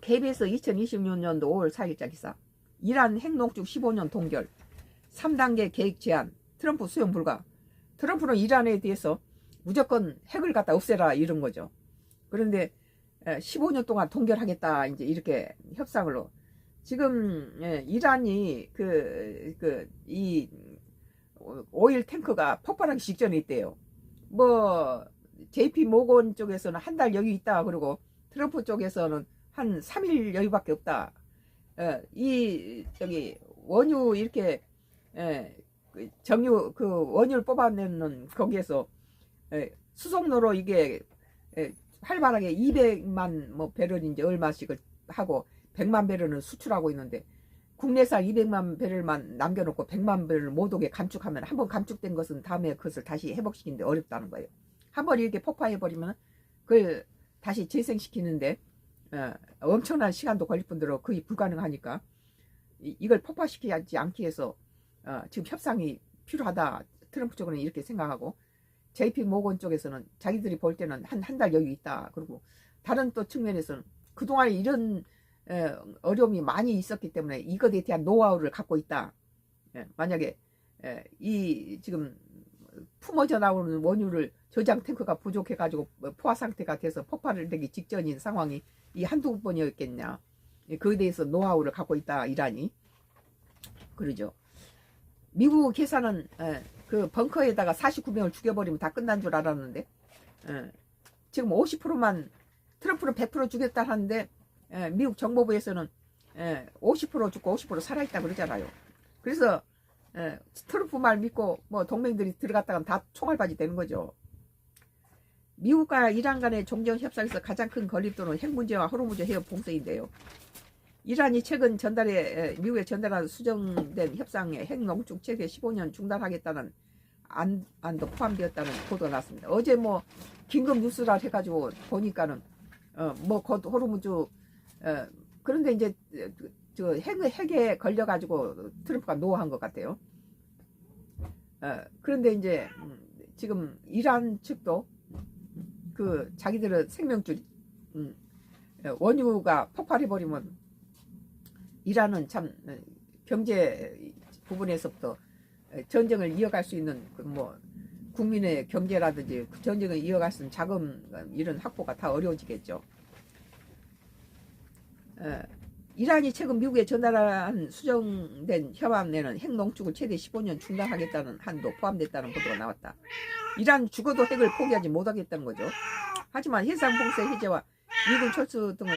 KBS 2026년도 5월 4일자 기사. 이란 핵농축 15년 동결. 3단계 계획 제한. 트럼프 수용 불가. 트럼프는 이란에 대해서 무조건 핵을 갖다 없애라 이런 거죠. 그런데 15년 동안 동결하겠다 이제 이렇게 협상으로. 지금 이란이 이 오일 탱크가 폭발하기 직전에 있대요. 뭐 JP 모건 쪽에서는 한 달 여유 있다 그러고 트럼프 쪽에서는 한 3일 여유밖에 없다. 저기 원유 이렇게 정유 원유를 뽑아내는 거기에서 수송로로 이게 활발하게 200만 뭐 배럴인지 얼마씩을 하고 100만 배럴은 수출하고 있는데 국내산 200만 배럴만 남겨놓고 100만 배럴 못 오게 감축하면 한번 감축된 것은 다음에 그것을 다시 회복시키는데 어렵다는 거예요. 한번 이렇게 폭파해버리면 그걸 다시 재생시키는데 엄청난 시간도 걸릴 뿐더러 거의 불가능하니까 이걸 폭파시키지 않기 위해서 지금 협상이 필요하다. 트럼프 쪽은 이렇게 생각하고 JP 모건 쪽에서는 자기들이 볼 때는 한 달 여유 있다. 그리고 다른 또 측면에서는 그동안에 이런 어려움이 많이 있었기 때문에 이것에 대한 노하우를 갖고 있다. 만약에 이 지금 품어져 나오는 원유를 저장 탱크가 부족해가지고 포화 상태가 돼서 폭발을 되기 직전인 상황이 이 한두 번이었겠냐. 그에 대해서 노하우를 갖고 있다. 이란이. 그러죠. 미국 계산은 그 벙커에다가 49명을 죽여버리면 다 끝난 줄 알았는데 지금 50%만 트럼프는 100% 죽였다 하는데 미국 정보부에서는 50% 죽고 50% 살아있다 그러잖아요. 그래서 트럼프 말 믿고 뭐 동맹들이 들어갔다가 다 총알바지 되는 거죠. 미국과 이란 간의 종전 협상에서 가장 큰 걸림돌은 핵 문제와 호르무즈 해협 봉쇄인데요. 이란이 최근 미국에 전달한 수정된 협상에 핵 농축 최대 15년 중단하겠다는 안도 포함되었다는 보도가 났습니다. 어제 뭐 긴급 뉴스라 해가지고 보니까는 뭐 곧 호르무즈 그런데 이제 저 핵에 걸려가지고 트럼프가 노한 것 같아요. 그런데 이제 지금 이란 측도 그 자기들은 생명줄 원유가 폭발해버리면 이란은 참 경제 부분에서부터 전쟁을 이어갈 수 있는 뭐 국민의 경제라든지 전쟁을 이어갈 수 있는 자금 이런 확보가 다 어려워지겠죠. 이란이 최근 미국에 전달한 수정된 협안에는 핵 농축을 최대 15년 중단하겠다는 한도 포함됐다는 보도가 나왔다. 이란 죽어도 핵을 포기하지 못하겠다는 거죠. 하지만 해상 봉쇄 해제와 미군 철수 등을